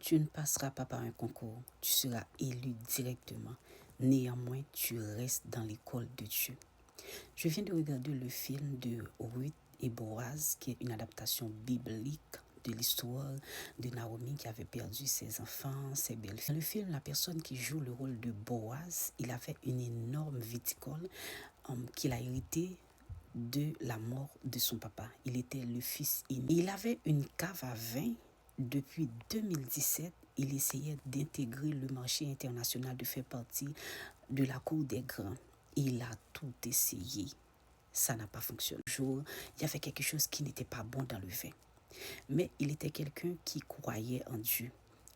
Tu ne passeras pas par un concours, tu seras élu directement. Néanmoins, tu restes dans l'école de Dieu. Je viens de regarder le film de Ruth et Boaz, qui est une adaptation biblique de l'histoire de Naomi qui avait perdu ses enfants, ses belles-filles. Dans le film, la personne qui joue le rôle de Boaz, il avait une énorme viticole qu'il a hérité de la mort de son papa. Il était le fils aîné. Il avait une cave à vin. Depuis 2017, il essayait d'intégrer le marché international, de faire partie de la cour des grands. Il a tout essayé. Ça n'a pas fonctionné. Un jour, il y avait quelque chose qui n'était pas bon dans le vin. Mais il était quelqu'un qui croyait en Dieu.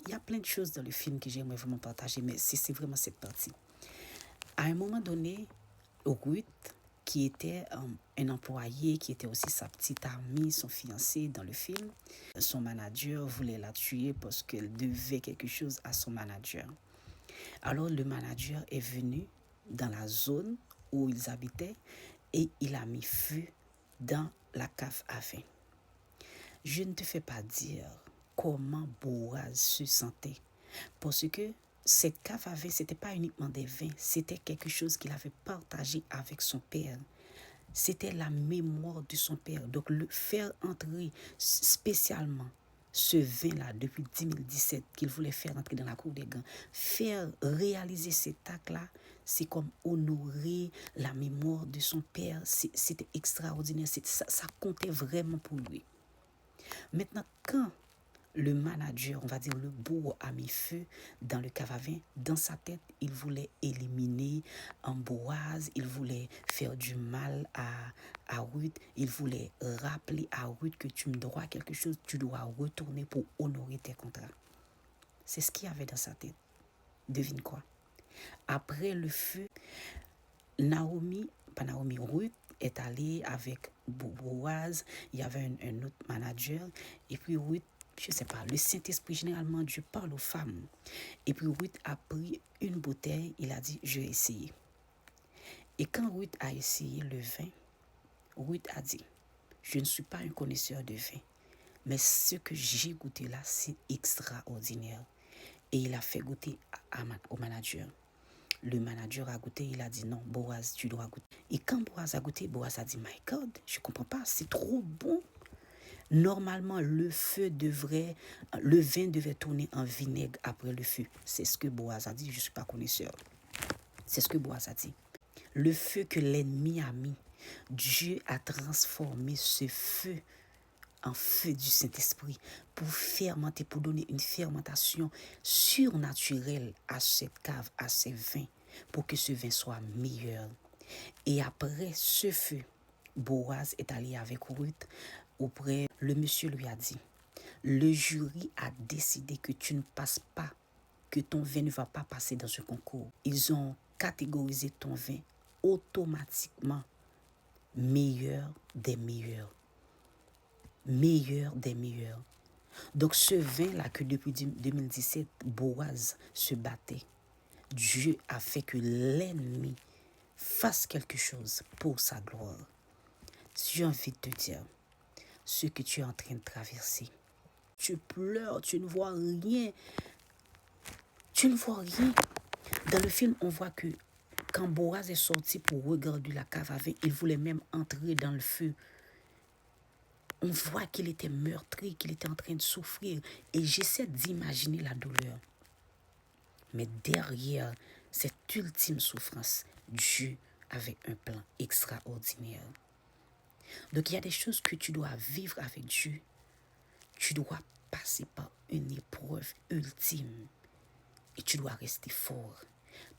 Il y a plein de choses dans le film que j'aimerais vraiment partager, mais c'est vraiment cette partie. À un moment donné, Ruth, qui était un employé, qui était aussi sa petite amie, son fiancé dans le film, son manager voulait la tuer parce qu'elle devait quelque chose à son manager. Alors le manager est venu dans la zone où ils habitaient et il a mis feu dans la cave à vin. Je ne te fais pas dire comment Boaz se sentait, parce que cette cave à vin, ce n'était pas uniquement des vins, c'était quelque chose qu'il avait partagé avec son père. C'était la mémoire de son père. Donc, le faire entrer spécialement ce vin-là depuis 2017 qu'il voulait faire entrer dans la cour des grands, faire réaliser cet acte-là, c'est comme honorer la mémoire de son père. C'était extraordinaire. Ça comptait vraiment pour lui. Maintenant, quand le manager, on va dire le bourreau, a mis feu dans le cave à vin, dans sa tête, il voulait éliminer un Boaz, il voulait faire du mal à Ruth, il voulait rappeler à Ruth que tu me dois quelque chose, tu dois retourner pour honorer tes contrats. C'est ce qu'il y avait dans sa tête. Devine quoi? Après le feu, Ruth est allée avec Boaz, il y avait un autre manager, et puis Ruth, je ne sais pas, le Saint-Esprit, généralement, Dieu parle aux femmes. Et puis Ruth a pris une bouteille, il a dit, je vais essayer. Et quand Ruth a essayé le vin, Ruth a dit, je ne suis pas un connaisseur de vin, mais ce que j'ai goûté là, c'est extraordinaire. Et il a fait goûter au manager. Le manager a goûté, il a dit non, Boaz, tu dois goûter. Et quand Boaz a goûté, Boaz a dit, my God, je ne comprends pas, c'est trop bon. Normalement, le vin devait tourner en vinaigre après le feu. C'est ce que Boaz a dit, je ne suis pas connaisseur. C'est ce que Boaz a dit. Le feu que l'ennemi a mis, Dieu a transformé ce feu en feu du Saint-Esprit pour fermenter, pour donner une fermentation surnaturelle à cette cave, à ces vins, pour que ce vin soit meilleur. Et après ce feu, Boaz est allé avec Ruth auprès. Le monsieur lui a dit, le jury a décidé que tu ne passes pas, que ton vin ne va pas passer dans ce concours. Ils ont catégorisé ton vin automatiquement meilleur des meilleurs. Meilleur des meilleurs. Donc ce vin-là que depuis 2017, Boaz se battait, Dieu a fait que l'ennemi fasse quelque chose pour sa gloire. J'ai envie de te dire, ce que tu es en train de traverser, tu pleures, tu ne vois rien. Tu ne vois rien. Dans le film, on voit que quand Boaz est sorti pour regarder la cave à vin, il voulait même entrer dans le feu. On voit qu'il était meurtri, qu'il était en train de souffrir. Et j'essaie d'imaginer la douleur. Mais derrière cette ultime souffrance, Dieu avait un plan extraordinaire. Donc il y a des choses que tu dois vivre avec Dieu. Tu dois passer par une épreuve ultime. Et tu dois rester fort.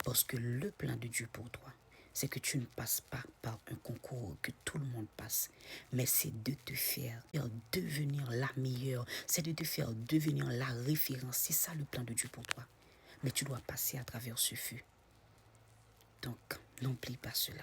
Parce que le plan de Dieu pour toi, c'est que tu ne passes pas par un concours que tout le monde passe, mais c'est de te faire devenir la meilleure, c'est de te faire devenir la référence. C'est ça le plan de Dieu pour toi. Mais tu dois passer à travers ce feu. Donc, n'oublie pas cela.